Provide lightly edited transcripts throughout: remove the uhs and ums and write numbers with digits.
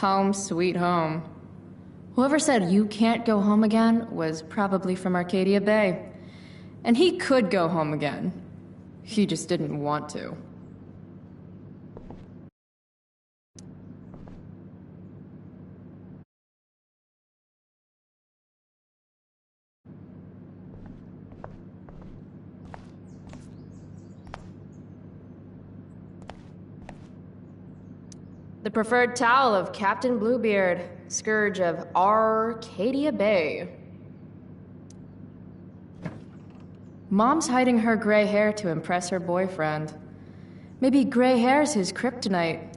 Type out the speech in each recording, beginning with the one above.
Home sweet home. Whoever said you can't go home again was probably from Arcadia Bay. And he could go home again. He just didn't want to. The preferred towel of Captain Bluebeard, scourge of Arcadia Bay. Mom's hiding her gray hair to impress her boyfriend. Maybe gray hair's his kryptonite.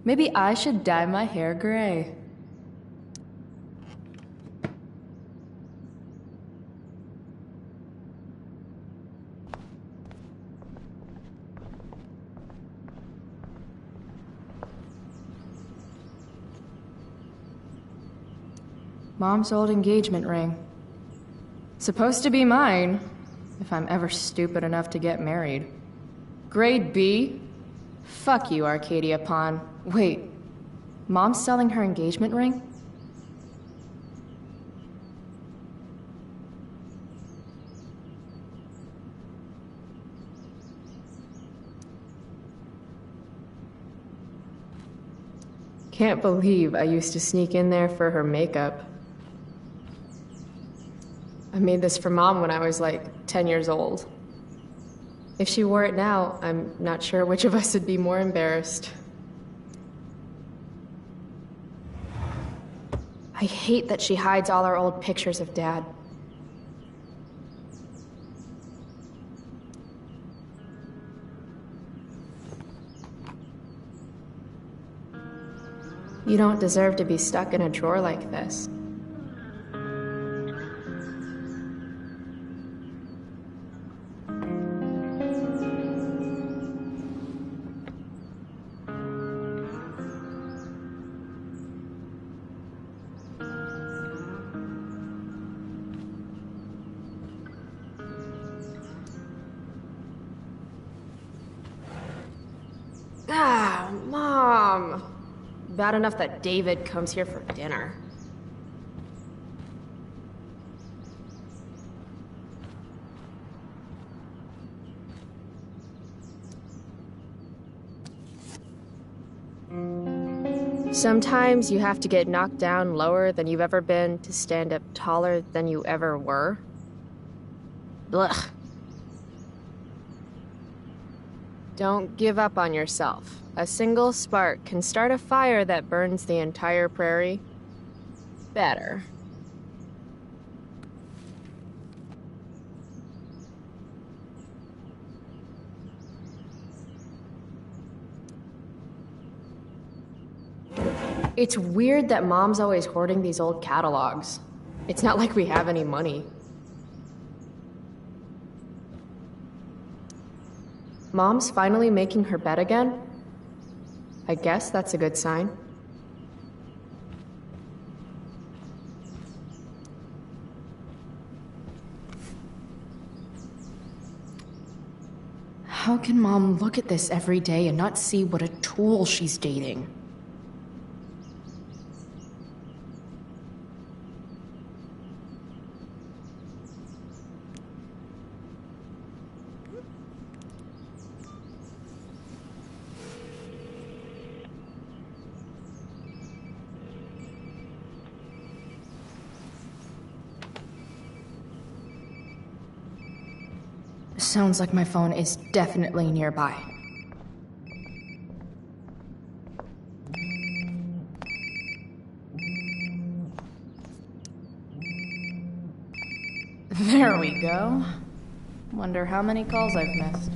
Maybe I should dye my hair gray. Mom's old engagement ring. Supposed to be mine, if I'm ever stupid enough to get married. Grade B? Fuck you, Arcadia Pawn. Wait, Mom's selling her engagement ring? Can't believe I used to sneak in there for her makeup. I made this for Mom when I was like 10 years old. If she wore it now, I'm not sure which of us would be more embarrassed. I hate that she hides all our old pictures of Dad. You don't deserve to be stuck in a drawer like this. Mom! Bad enough that David comes here for dinner. Sometimes you have to get knocked down lower than you've ever been to stand up taller than you ever were. Blech. Don't give up on yourself. A single spark can start a fire that burns the entire prairie. Better. It's weird that Mom's always hoarding these old catalogs. It's not like we have any money. Mom's finally making her bed again? I guess that's a good sign. How can Mom look at this every day and not see what a tool she's dating? Sounds like my phone is definitely nearby. There we go. Wonder how many calls I've missed.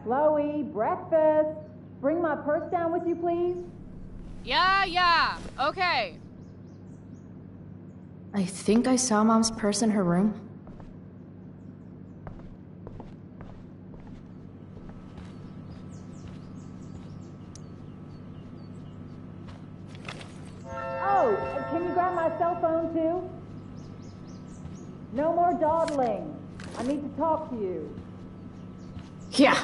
Chloe, breakfast. Bring my purse down with you, please. Yeah, okay. I think I saw Mom's purse in her room. Oh, can you grab my cell phone too? No more dawdling. I need to talk to you. Yeah,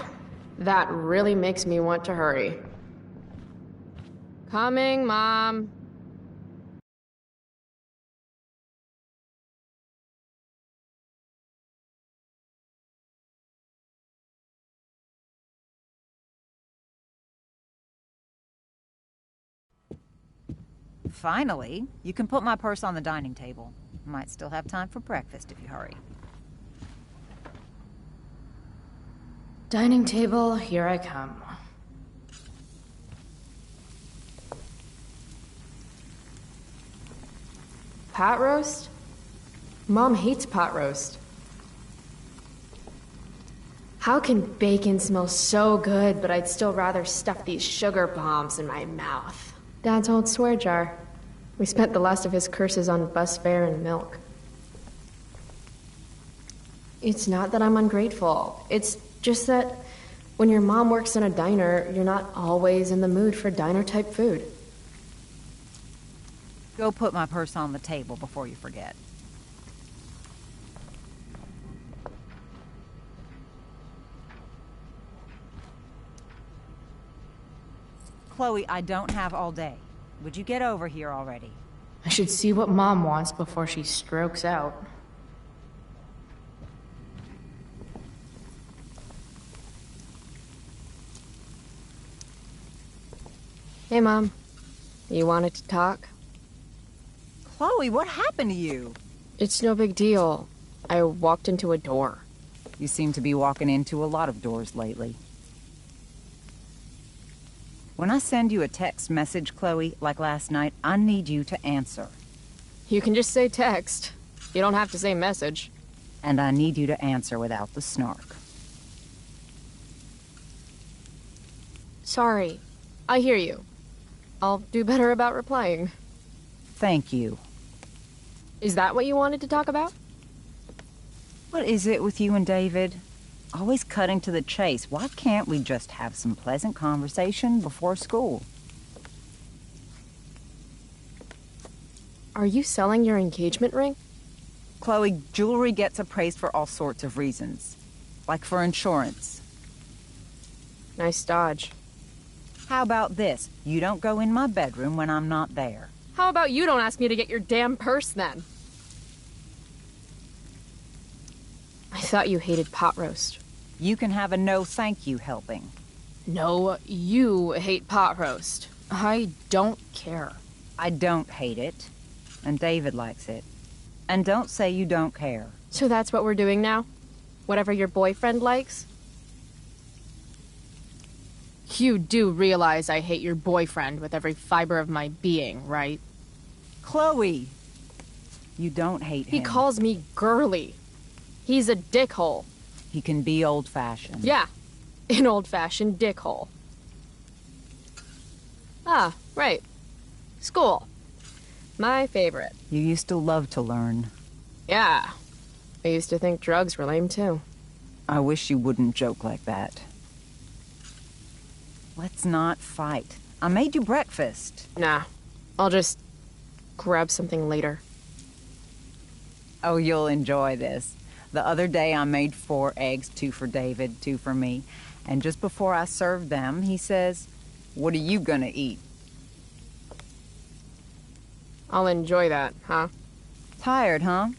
that really makes me want to hurry. Coming, Mom. Finally, you can put my purse on the dining table. Might still have time for breakfast if you hurry. Dining table, here I come. Pot roast? Mom hates pot roast. How can bacon smell so good, but I'd still rather stuff these sugar bombs in my mouth? Dad's old swear jar. We spent the last of his curses on bus fare and milk. It's not that I'm ungrateful. It's just that when your mom works in a diner, you're not always in the mood for diner-type food. Go put my purse on the table before you forget. Chloe, I don't have all day. Would you get over here already? I should see what Mom wants before she strokes out. Hey, Mom. You wanted to talk? Chloe, what happened to you? It's no big deal. I walked into a door. You seem to be walking into a lot of doors lately. When I send you a text message, Chloe, like last night, I need you to answer. You can just say text. You don't have to say message. And I need you to answer without the snark. Sorry. I hear you. I'll do better about replying. Thank you. Is that what you wanted to talk about? What is it with you and David? Always cutting to the chase. Why can't we just have some pleasant conversation before school? Are you selling your engagement ring? Chloe, jewelry gets appraised for all sorts of reasons. Like for insurance. Nice dodge. How about this? You don't go in my bedroom when I'm not there. How about you don't ask me to get your damn purse then? I thought you hated pot roast. You can have a no thank you helping. No, you hate pot roast. I don't care. I don't hate it. And David likes it. And don't say you don't care. So that's what we're doing now? Whatever your boyfriend likes? You do realize I hate your boyfriend with every fiber of my being, right? Chloe! You don't hate him. He calls me girly. He's a dickhole. He can be old-fashioned. Yeah, an old-fashioned dickhole. Ah, right. School. My favorite. You used to love to learn. Yeah. I used to think drugs were lame, too. I wish you wouldn't joke like that. Let's not fight. I made you breakfast. Nah. I'll just grab something later. Oh, you'll enjoy this. The other day I made 4 eggs, 2 for David, 2 for me. And just before I served them, he says, "What are you gonna eat?" I'll enjoy that, huh? Tired, huh?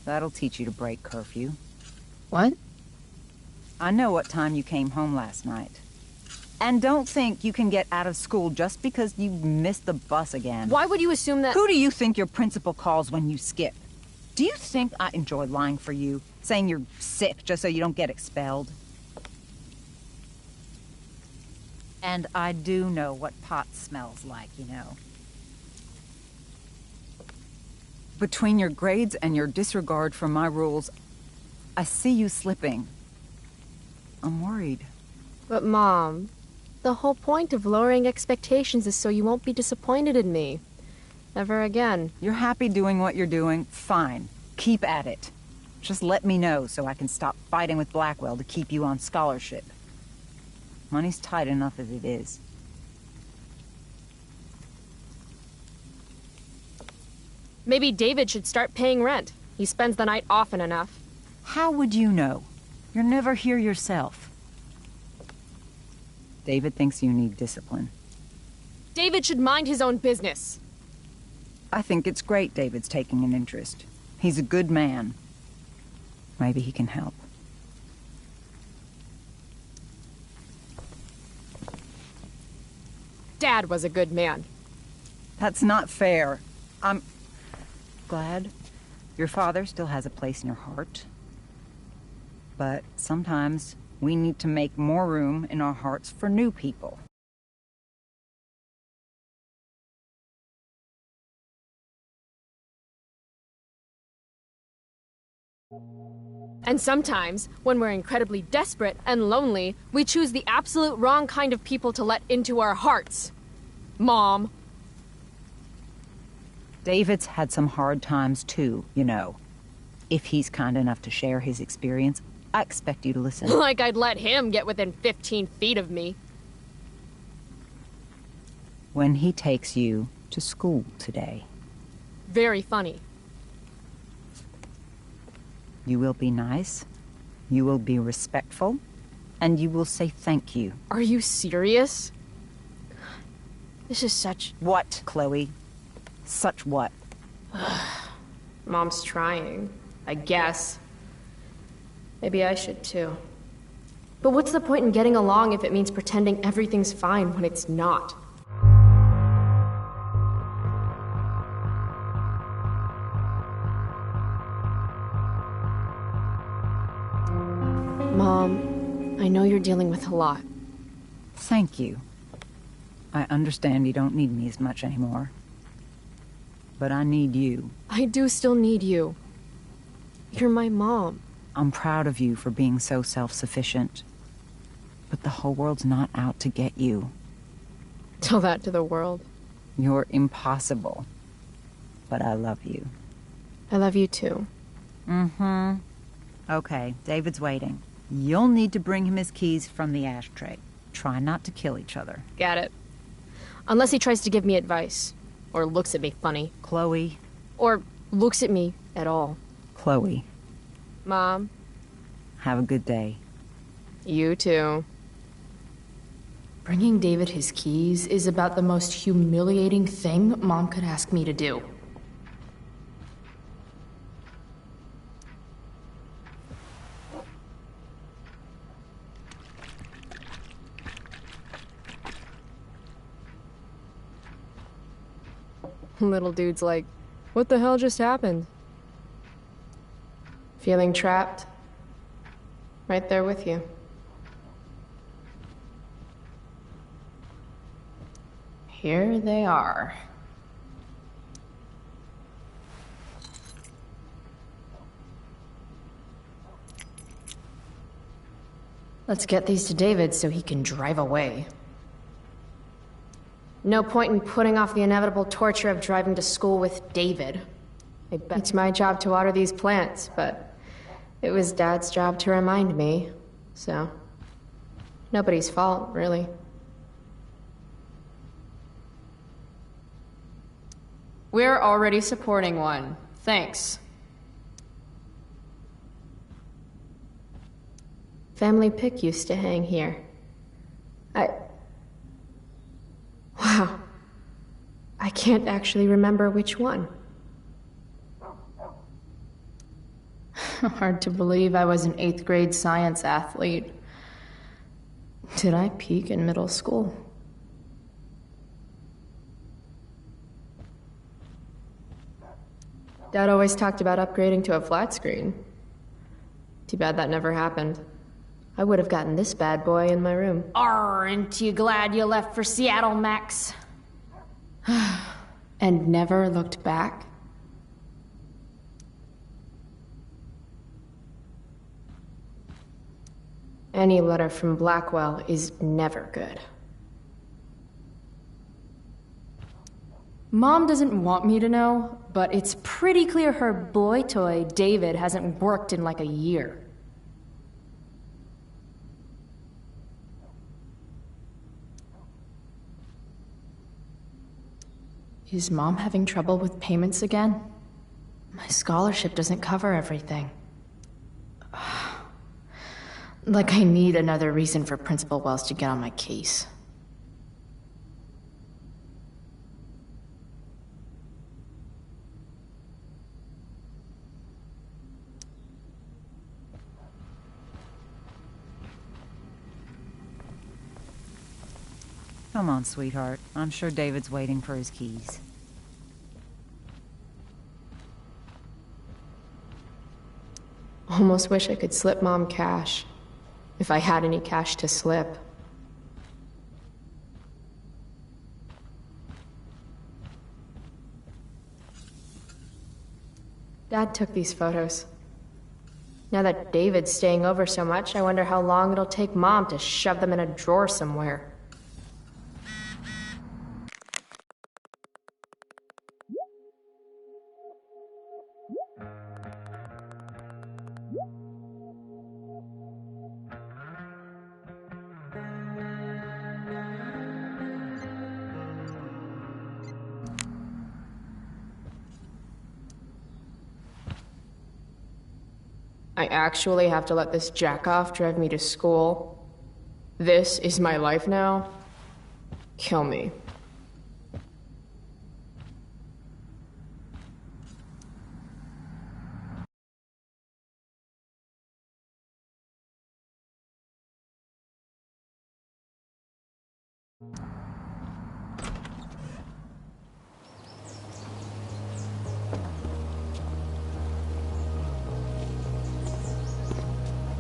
That'll teach you to break curfew. What? I know what time you came home last night. And don't think you can get out of school just because you missed the bus again. Why would you assume that— Who do you think your principal calls when you skip? Do you think I enjoy lying for you? Saying you're sick just so you don't get expelled? And I do know what pot smells like, you know. Between your grades and your disregard for my rules, I see you slipping. I'm worried. But Mom, the whole point of lowering expectations is so you won't be disappointed in me. Ever again. You're happy doing what you're doing? Fine. Keep at it. Just let me know so I can stop fighting with Blackwell to keep you on scholarship. Money's tight enough as it is. Maybe David should start paying rent. He spends the night often enough. How would you know? You're never here yourself. David thinks you need discipline. David should mind his own business. I think it's great David's taking an interest. He's a good man. Maybe he can help. Dad was a good man. That's not fair. I'm glad your father still has a place in your heart. But sometimes we need to make more room in our hearts for new people. And sometimes, when we're incredibly desperate and lonely, we choose the absolute wrong kind of people to let into our hearts. Mom. David's had some hard times too, you know. If he's kind enough to share his experience, I expect you to listen. Like I'd let him get within 15 feet of me. When he takes you to school today, Very funny. you will be nice, you will be respectful, and you will say thank you. Are you serious? This is such... What, Chloe? Such what? Mom's trying, I guess. Maybe I should too. But what's the point in getting along if it means pretending everything's fine when it's not? Mom, I know you're dealing with a lot. Thank you. I understand you don't need me as much anymore. But I need you. I do still need you. You're my mom. I'm proud of you for being so self-sufficient. But the whole world's not out to get you. Tell that to the world. You're impossible. But I love you. I love you too. Mm-hmm. Okay, David's waiting. You'll need to bring him his keys from the ashtray. Try not to kill each other. Got it. Unless he tries to give me advice. Or looks at me funny. Chloe. Or looks at me at all. Chloe. Mom. Have a good day. You too. Bringing David his keys is about the most humiliating thing Mom could ask me to do. Little dude's like, what the hell just happened? Feeling trapped? Right there with you. Here they are. Let's get these to David so he can drive away. No point in putting off the inevitable torture of driving to school with David. I bet it's my job to water these plants, but it was Dad's job to remind me, so nobody's fault, really. We're already supporting one. Thanks. Family pic used to hang here. Wow. I can't actually remember which one. Hard to believe I was an 8th grade science athlete. Did I peak in middle school? Dad always talked about upgrading to a flat screen. Too bad that never happened. I would have gotten this bad boy in my room. Aren't you glad you left for Seattle, Max? And never looked back? Any letter from Blackwell is never good. Mom doesn't want me to know, but it's pretty clear her boy toy, David, hasn't worked in like a year. Is Mom having trouble with payments again? My scholarship doesn't cover everything. Like I need another reason for Principal Wells to get on my case. Come on, sweetheart. I'm sure David's waiting for his keys. Almost wish I could slip Mom cash. If I had any cash to slip. Dad took these photos. Now that David's staying over so much, I wonder how long it'll take Mom to shove them in a drawer somewhere. I actually have to let this jackoff drive me to school. This is my life now. Kill me.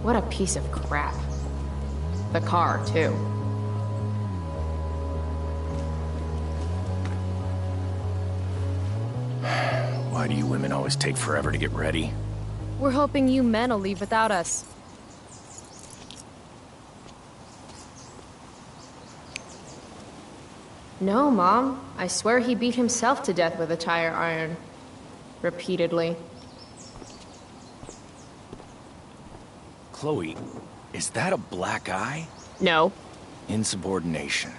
What a piece of crap. The car, too. Why do you women always take forever to get ready? We're hoping you men will leave without us. No, Mom. I swear he beat himself to death with a tire iron. Repeatedly. Chloe, is that a black eye? No. Insubordination.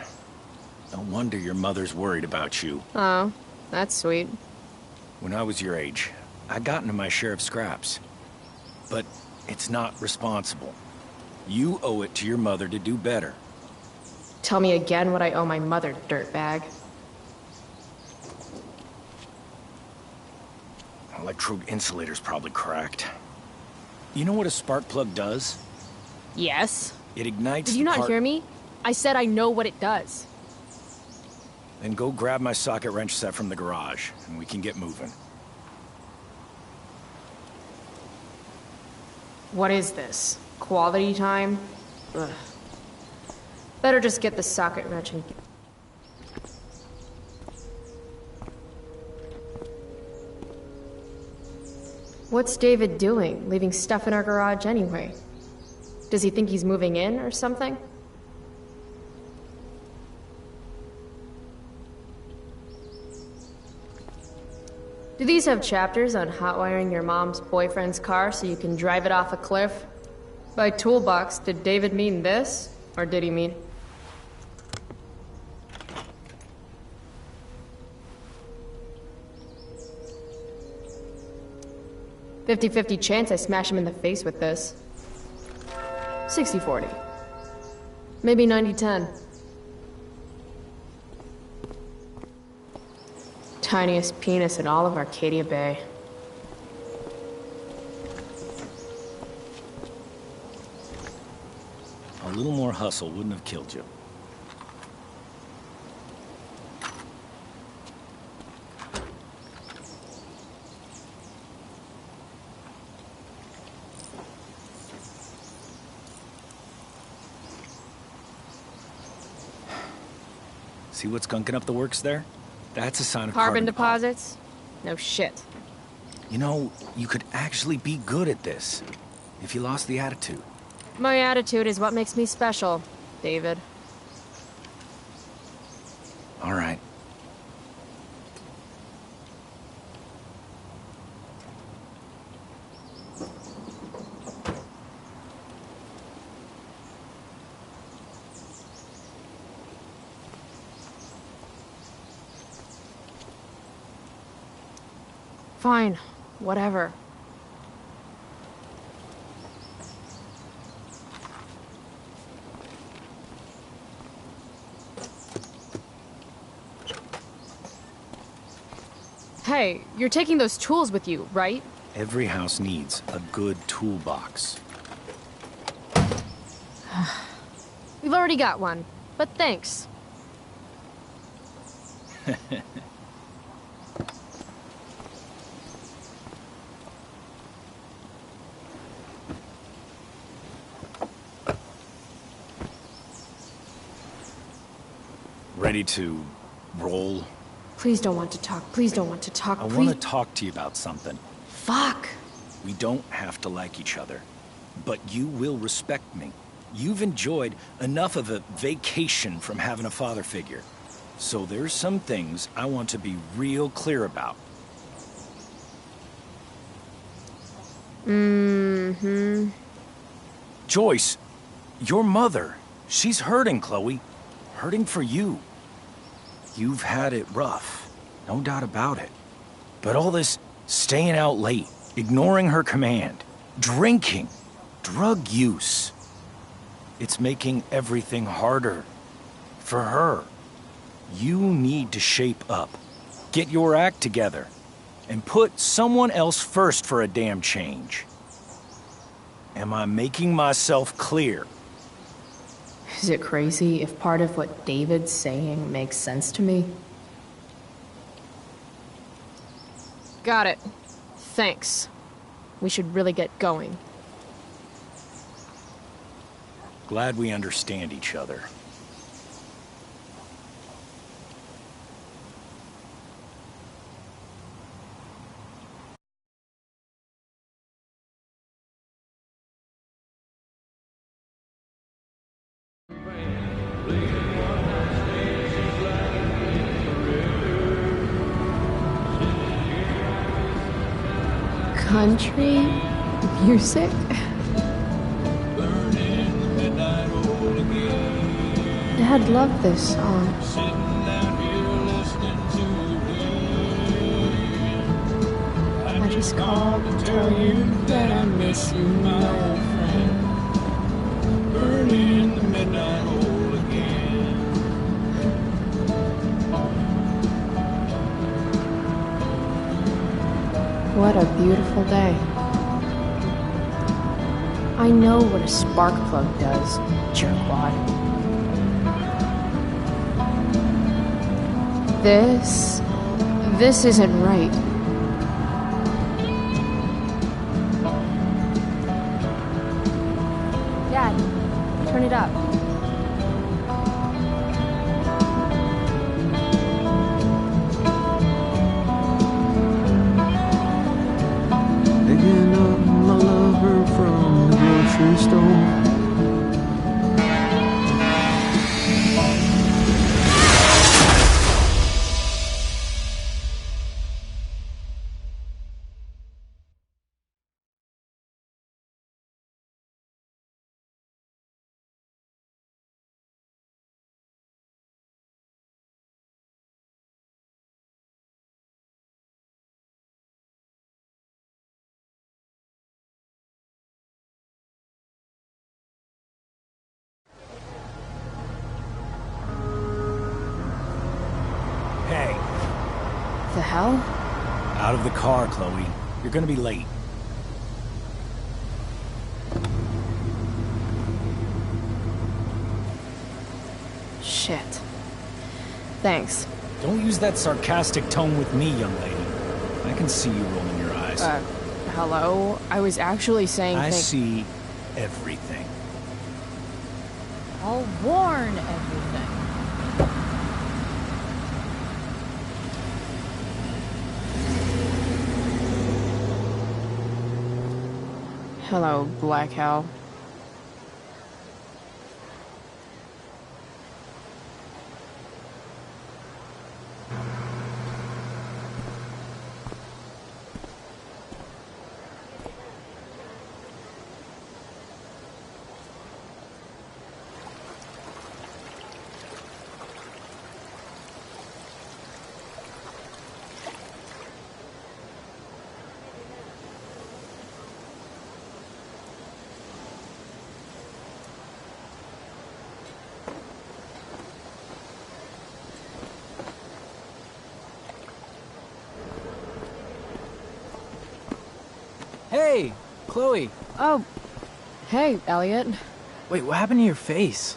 No wonder your mother's worried about you. Oh, that's sweet. When I was your age, I got into my share of scraps. But it's not responsible. You owe it to your mother to do better. Tell me again what I owe my mother, dirtbag. Electrode insulator's probably cracked. You know what a spark plug does? Yes. It ignites. Did you not hear me? I said I know what it does. Then go grab my socket wrench set from the garage, and we can get moving. What is this? Quality time? Ugh. Better just get the socket wrench and... What's David doing, leaving stuff in our garage anyway? Does he think he's moving in or something? Do these have chapters on hotwiring your mom's boyfriend's car so you can drive it off a cliff? By toolbox, did David mean this? Or did he mean... "50-50 chance I smash him in the face with this. 60-40. Maybe 90-10. Tiniest penis in all of Arcadia Bay. A little more hustle wouldn't have killed you. See what's gunking up the works there? That's a sign of Carbon deposits? No shit. You know, you could actually be good at this if you lost the attitude. My attitude is what makes me special, David. All right. Fine, whatever. Hey, you're taking those tools with you, right? Every house needs a good toolbox. We've already got one, but thanks. Ready to roll? Please don't want to talk. Please don't want to talk. I Please. want to talk to you about something. Fuck. We don't have to like each other, but you will respect me. You've enjoyed enough of a vacation from having a father figure. So there's some things I want to be real clear about. Mm-hmm. Joyce, your mother, she's hurting, Chloe. Hurting for you. You've had it rough, no doubt about it. But all this staying out late, ignoring her command, drinking, drug use, it's making everything harder for her. You need to shape up, get your act together, and put someone else first for a damn change. Am I making myself clear? Is it crazy if part of what David's saying makes sense to me? Got it. Thanks. We should really get going. Glad we understand each other. Country music? Dad loved this song. I just called to tell you that I miss you, my old friend. Burning in the midnight oil again. What a beautiful day. I know what a spark plug does, jerkwad. This isn't right. Dad, turn it up. Picking up my lover from the grocery store. Hey, The hell? out of the car, Chloe. You're gonna be late. Shit. Thanks. Don't use that sarcastic tone with me, young lady. I can see you rolling your eyes. Hello? I was actually saying I see everything. I'll warn everything. Hello, Black Hell. Hey, Chloe. Oh, hey, Elliot. Wait, what happened to your face?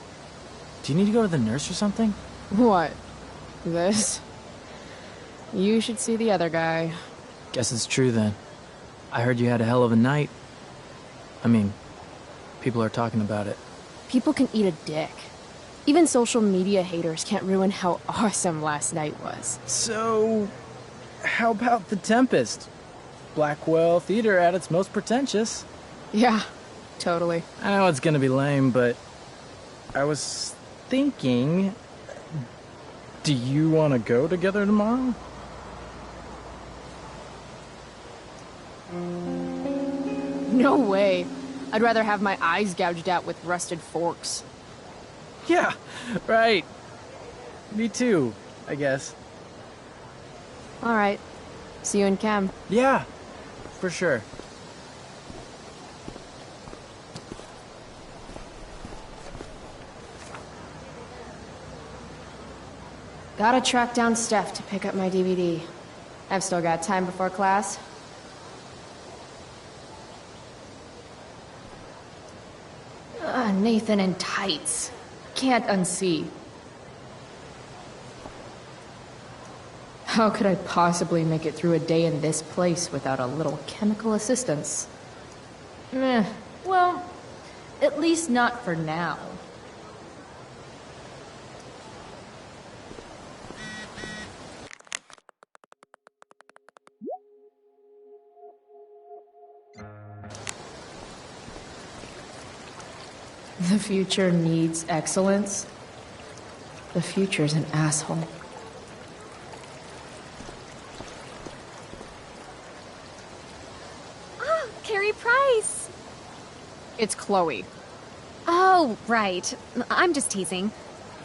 Do you need to go to the nurse or something? What? This? You should see the other guy. Guess it's true then. I heard you had a hell of a night. I mean, people are talking about it. People can eat a dick. Even social media haters can't ruin how awesome last night was. So, how about The Tempest? Blackwell Theater at its most pretentious. Yeah, totally. I know it's gonna be lame, but I was thinking, do you want to go together tomorrow? No way. I'd rather have my eyes gouged out with rusted forks. Yeah, right. Me too, I guess. All right. See you in chem. Yeah, for sure. Gotta track down Steph to pick up my DVD. I've still got time before class. Nathan in tights. Can't unsee. How could I possibly make it through a day in this place without a little chemical assistance? Well, at least not for now. The future needs excellence. The future's an asshole. Oh, Carrie Price! It's Chloe. Oh, right. I'm just teasing.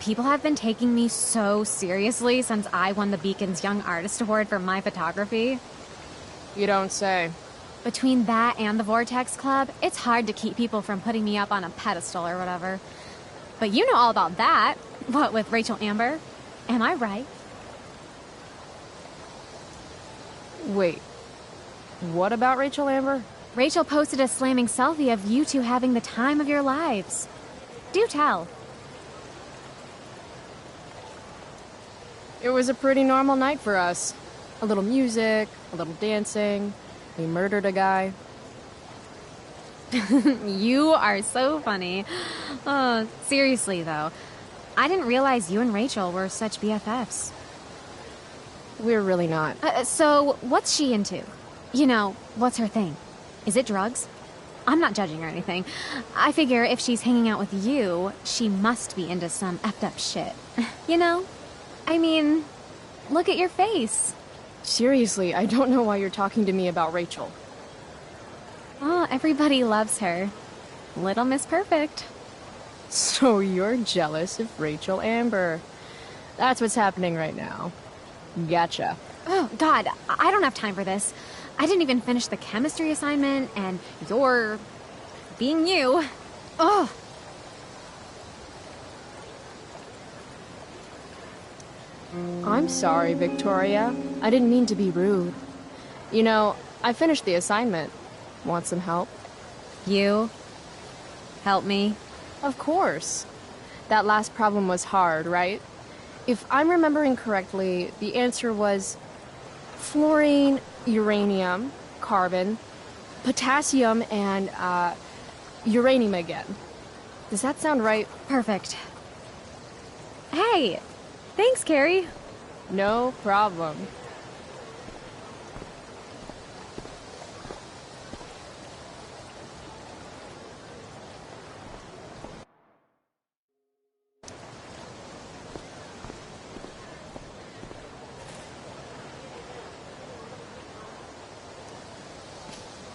People have been taking me so seriously since I won the Beacon's Young Artist Award for my photography. You don't say. Between that and the Vortex Club, it's hard to keep people from putting me up on a pedestal or whatever. But you know all about that. What, with Rachel Amber? Am I right? Wait. What about Rachel Amber? Rachel posted a slamming selfie of you two having the time of your lives. Do tell. It was a pretty normal night for us. A little music, a little dancing. We murdered a guy. You are so funny. Oh, seriously, though. I didn't realize you and Rachel were such BFFs. We're really not. So, what's she into? You know, what's her thing? Is it drugs? I'm not judging or anything. I figure if she's hanging out with you, she must be into some effed up shit. You know? I mean, look at your face. Seriously, I don't know why you're talking to me about Rachel. Oh, everybody loves her. Little Miss Perfect. So you're jealous of Rachel Amber. That's what's happening right now. Gotcha. Oh, God, I don't have time for this. I didn't even finish the chemistry assignment, and you're being you. Ugh. I'm sorry, Victoria. I didn't mean to be rude. You know, I finished the assignment. Want some help? You? Help me? Of course. That last problem was hard, right? If I'm remembering correctly, the answer was fluorine, uranium, carbon, potassium, and, uranium again. Does that sound right? Perfect. Hey! Thanks, Carrie. No problem.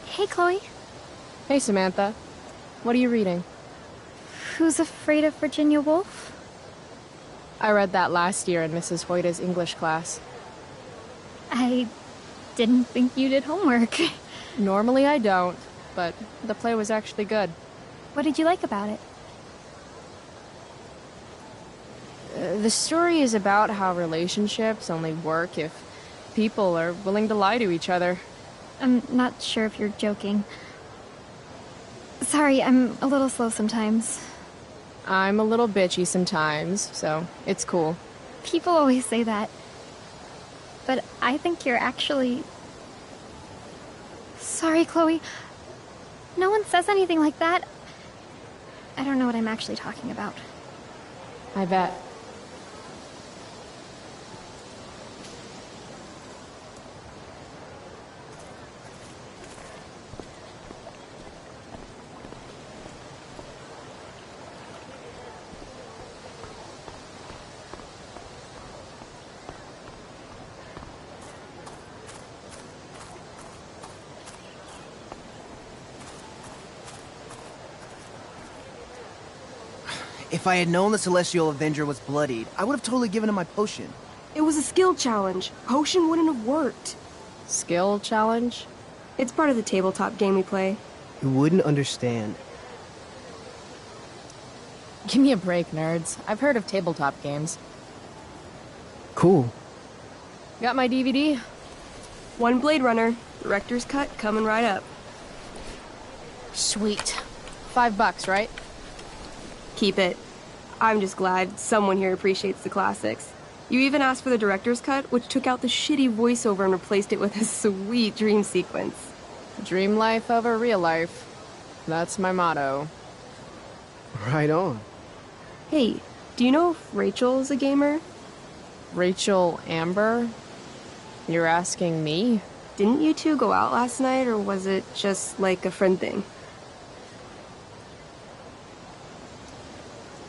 Hey, Chloe. Hey, Samantha. What are you reading? Who's Afraid of Virginia Woolf? I read that last year in Mrs. Hoyta's English class. I didn't think you did homework. Normally I don't, but the play was actually good. What did you like about it? The story is about how relationships only work if people are willing to lie to each other. I'm not sure if you're joking. Sorry, I'm a little slow sometimes. I'm a little bitchy sometimes, so it's cool. People always say that. But I think you're actually... Sorry, Chloe. No one says anything like that. I don't know what I'm actually talking about. I bet. If I had known the Celestial Avenger was bloodied, I would have totally given him my potion. It was a skill challenge. Potion wouldn't have worked. Skill challenge? It's part of the tabletop game we play. You wouldn't understand. Give me a break, nerds. I've heard of tabletop games. Cool. Got my DVD? One Blade Runner, director's cut coming right up. Sweet. $5, right? Keep it. I'm just glad someone here appreciates the classics. You even asked for the director's cut, which took out the shitty voiceover and replaced it with a sweet dream sequence. Dream life over real life. That's my motto. Right on. Hey, do you know if Rachel's a gamer? Rachel Amber? You're asking me? Didn't you two go out last night, or was it just like a friend thing?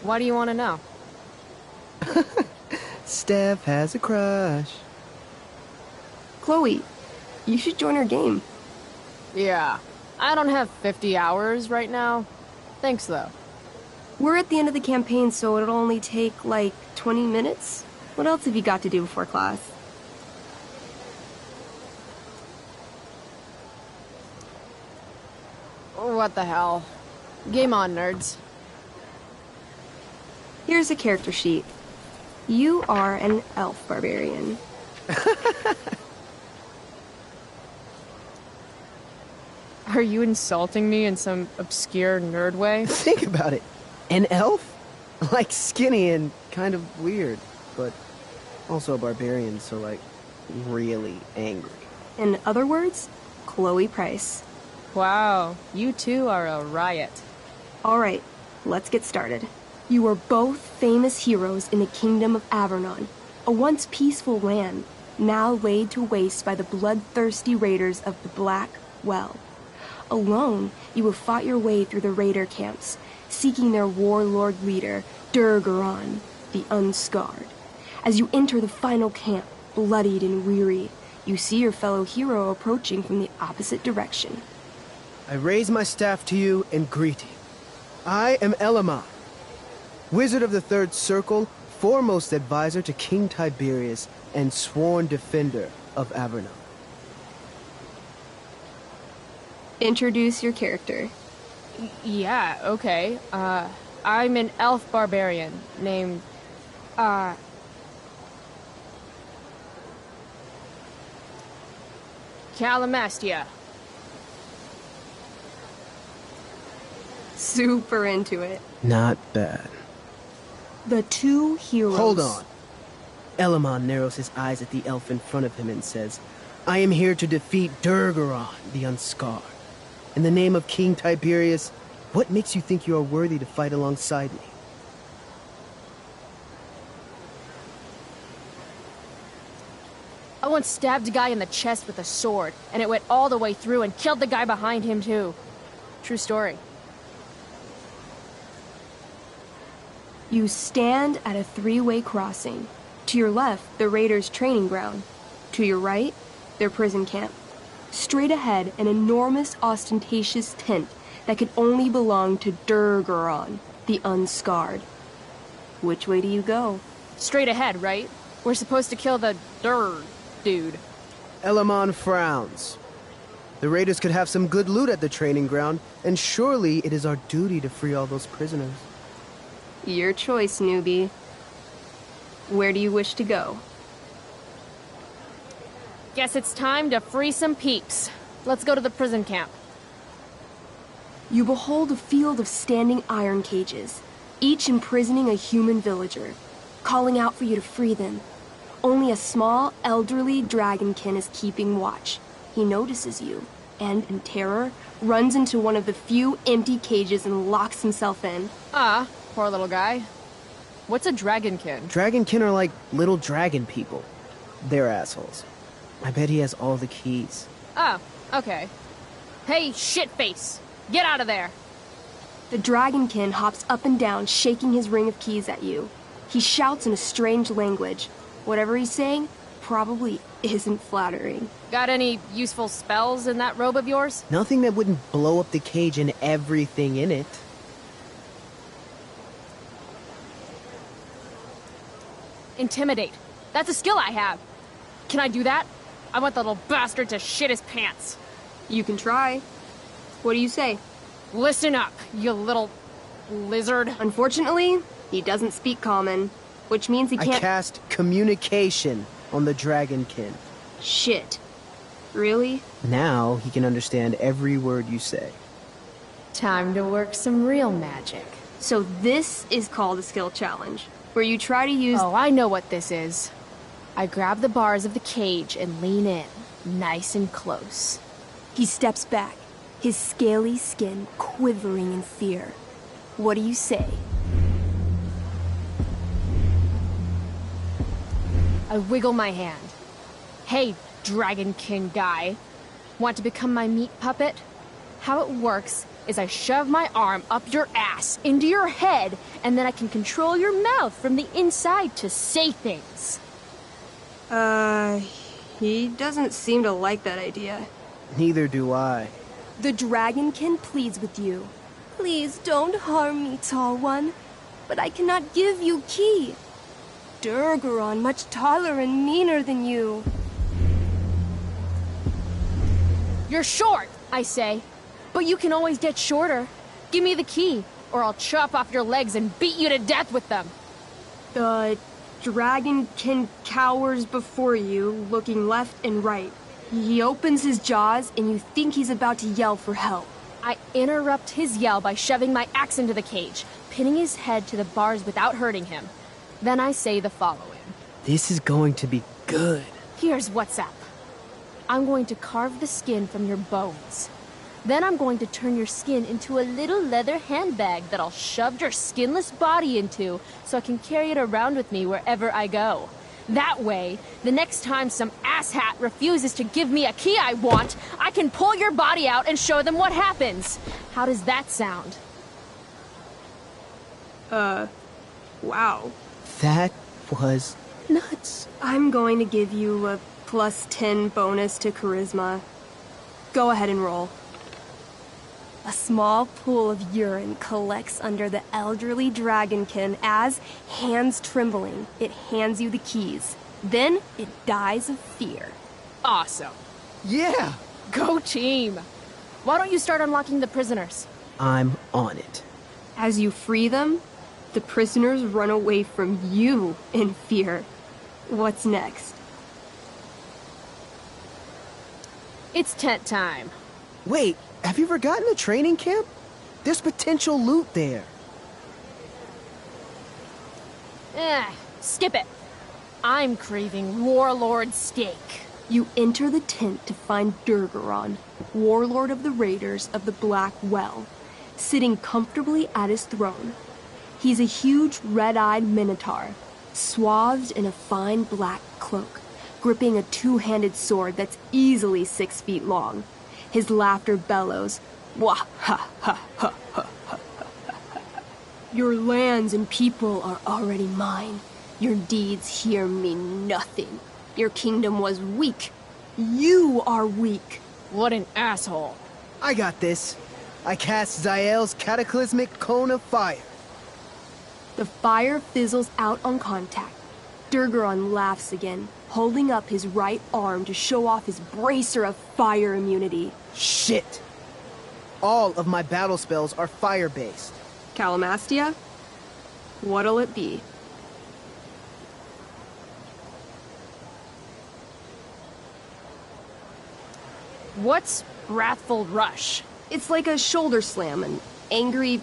Why do you want to know? Steph has a crush. Chloe, you should join our game. Yeah. I don't have 50 hours right now. Thanks, though. We're at the end of the campaign, so it'll only take, like, 20 minutes? What else have you got to do before class? What the hell? Game on, nerds. Here's a character sheet. You are an elf barbarian. Are you insulting me in some obscure nerd way? Think about it. An elf? Like skinny and kind of weird, but also a barbarian, so like really angry. In other words, Chloe Price. Wow, you two are a riot. All right, let's get started. You are both famous heroes in the kingdom of Avernon, a once peaceful land, now laid to waste by the bloodthirsty raiders of the Black Well. Alone, you have fought your way through the raider camps, seeking their warlord leader, Durgaron, the Unscarred. As you enter the final camp, bloodied and weary, you see your fellow hero approaching from the opposite direction. I raise my staff to you in greeting. I am Elamon, Wizard of the Third Circle, foremost advisor to King Tiberius, and sworn defender of Avernon. Introduce your character. Yeah, okay. I'm an elf barbarian named, Calamastia. Super into it. Not bad. The two heroes. Hold on. Elamon narrows his eyes at the elf in front of him and says, I am here to defeat Durgaron, the Unscarred. In the name of King Tiberius, what makes you think you are worthy to fight alongside me? I once stabbed a guy in the chest with a sword, and it went all the way through and killed the guy behind him, too. True story. You stand at a three-way crossing. To your left, the raiders' training ground. To your right, their prison camp. Straight ahead, an enormous, ostentatious tent that could only belong to Durgaron, the Unscarred. Which way do you go? Straight ahead, right? We're supposed to kill the dude. Elamon frowns. The raiders could have some good loot at the training ground, and surely it is our duty to free all those prisoners. Your choice, newbie. Where do you wish to go? Guess it's time to free some peeps. Let's go to the prison camp. You behold a field of standing iron cages, each imprisoning a human villager, calling out for you to free them. Only a small, elderly dragonkin is keeping watch. He notices you, and, in terror, runs into one of the few empty cages and locks himself in. Ah, poor little guy. What's a dragonkin? Dragonkin are like little dragon people. They're assholes. I bet he has all the keys. Oh, okay. Hey, shitface! Get out of there! The dragonkin hops up and down, shaking his ring of keys at you. He shouts in a strange language. Whatever he's saying probably isn't flattering. Got any useful spells in that robe of yours? Nothing that wouldn't blow up the cage and everything in it. Intimidate. That's a skill I have. Can I do that? I want the little bastard to shit his pants. You can try. What do you say? Listen up, you little lizard. Unfortunately, he doesn't speak common, which means he can't— I cast communication on the dragonkin. Shit. Really? Now he can understand every word you say. Time to work some real magic. So this is called a skill challenge, where you try to use— Oh, I know what this is. I grab the bars of the cage and lean in, nice and close. He steps back, his scaly skin quivering in fear. What do you say? I wiggle my hand. Hey, dragonkin guy. Want to become my meat puppet? How it works is I shove my arm up your ass into your head, and then I can control your mouth from the inside to say things. He doesn't seem to like that idea. Neither do I. The dragonkin pleads with you. Please don't harm me, tall one. But I cannot give you key. Durgaron much taller and meaner than you. You're short, I say. But you can always get shorter. Give me the key, or I'll chop off your legs and beat you to death with them. The dragonkin cowers before you, looking left and right. He opens his jaws, and you think he's about to yell for help. I interrupt his yell by shoving my axe into the cage, pinning his head to the bars without hurting him. Then I say the following. This is going to be good. Here's what's up. I'm going to carve the skin from your bones. Then I'm going to turn your skin into a little leather handbag that I'll shove your skinless body into so I can carry it around with me wherever I go. That way, the next time some asshat refuses to give me a key I want, I can pull your body out and show them what happens. How does that sound? Wow. That was nuts. I'm going to give you a +10 bonus to charisma. Go ahead and roll. A small pool of urine collects under the elderly dragonkin as, hands trembling, it hands you the keys. Then it dies of fear. Awesome. Yeah! Go team! Why don't you start unlocking the prisoners? I'm on it. As you free them, the prisoners run away from you in fear. What's next? It's tent time. Wait, have you forgotten the training camp? There's potential loot there. Skip it. I'm craving warlord steak. You enter the tent to find Durgaron, warlord of the Raiders of the Black Well, sitting comfortably at his throne. He's a huge red-eyed minotaur, swathed in a fine black cloak, gripping a two-handed sword that's easily 6 feet long. His laughter bellows, "Wah ha ha ha ha ha ha. Your lands and people are already mine. Your deeds here mean nothing. Your kingdom was weak. You are weak." What an asshole. I got this. I cast Zael's cataclysmic cone of fire. The fire fizzles out on contact. Durgaron laughs again, holding up his right arm to show off his bracer of fire immunity. Shit! All of my battle spells are fire-based. Calamastia? What'll it be? What's Wrathful rush. It's like a shoulder slam, an angry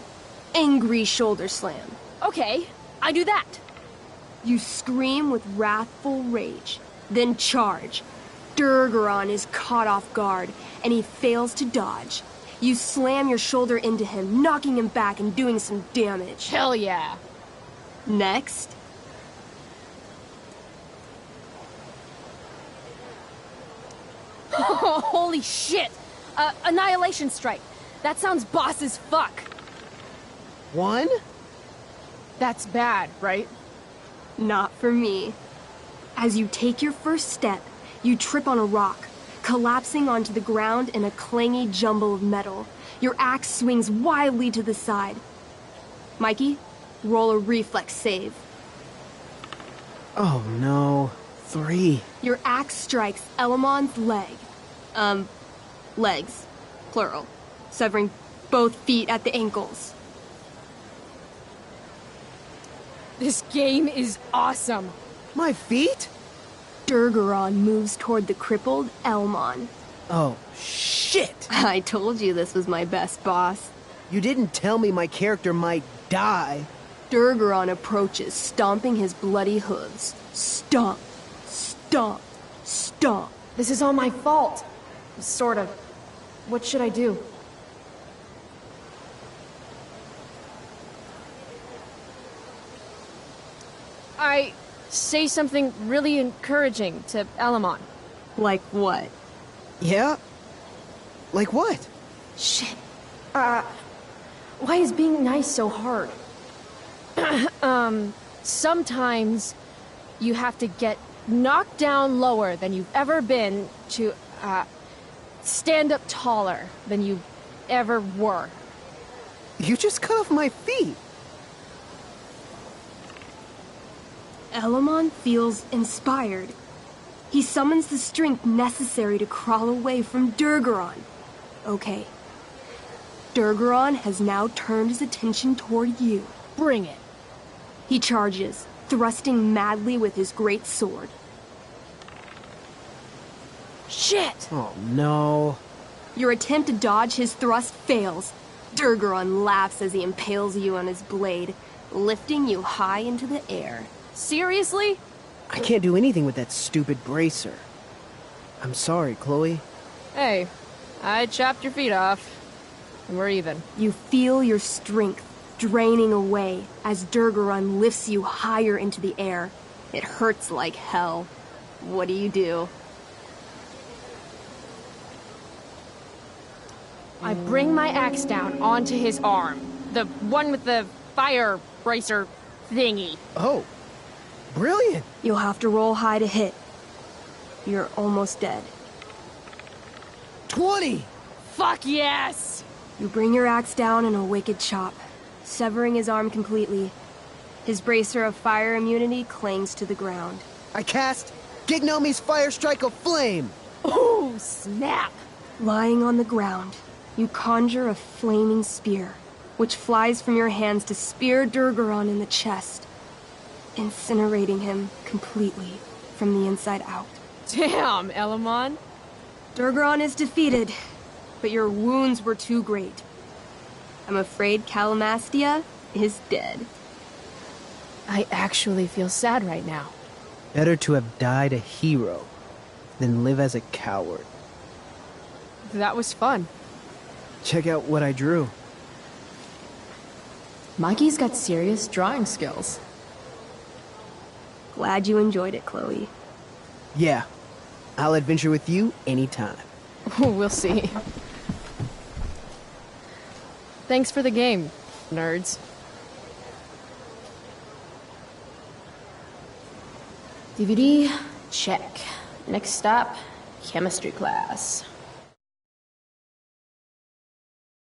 shoulder slam. Okay, I do that. You scream with wrathful rage, then charge. Durgaron is caught off guard, and he fails to dodge. You slam your shoulder into him, knocking him back and doing some damage. Hell yeah. Next. Holy shit! Annihilation Strike. That sounds boss as fuck. One? That's bad, right? Not for me. As you take your first step, you trip on a rock, collapsing onto the ground in a clangy jumble of metal. Your axe swings wildly to the side. Mikey, roll a reflex save. Oh no. 3. Your axe strikes Elamon's leg. Legs. Plural. Severing both feet at the ankles. This game is awesome. My feet? Durgaron moves toward the crippled Elmon. Oh, shit! I told you this was my best boss. You didn't tell me my character might die. Durgaron approaches, stomping his bloody hooves. Stomp, stomp, stomp. This is all my fault. Sort of. What should I do? I say something really encouraging to Elamon. Like what? Yeah? Like what? Shit. Why is being nice so hard? Sometimes you have to get knocked down lower than you've ever been to, stand up taller than you ever were. You just cut off my feet. Elamon feels inspired. He summons the strength necessary to crawl away from Durgaron. Okay. Durgaron has now turned his attention toward you. Bring it. He charges, thrusting madly with his great sword. Shit! Oh no. Your attempt to dodge his thrust fails. Durgaron laughs as he impales you on his blade, lifting you high into the air. Seriously? I can't do anything with that stupid bracer. I'm sorry, Chloe. Hey, I chopped your feet off. And we're even. You feel your strength draining away as Durgaron lifts you higher into the air. It hurts like hell. What do? I bring my axe down onto his arm. The one with the fire bracer thingy. Oh, brilliant. You'll have to roll high to hit. You're almost dead. 20! Fuck yes! You bring your axe down in a wicked chop, severing his arm completely. His bracer of fire immunity clings to the ground. I cast Gignomi's Fire Strike of Flame! Oh, snap! Lying on the ground, you conjure a flaming spear, which flies from your hands to spear Durgaron in the chest, incinerating him completely from the inside out. Damn, Elamon. Durgaron is defeated, but your wounds were too great. I'm afraid Calamastia is dead. I actually feel sad right now. Better to have died a hero than live as a coward. That was fun. Check out what I drew. Mikey's got serious drawing skills. Glad you enjoyed it, Chloe. Yeah, I'll adventure with you anytime. We'll see. Thanks for the game, nerds. DVD, check. Next stop, chemistry class.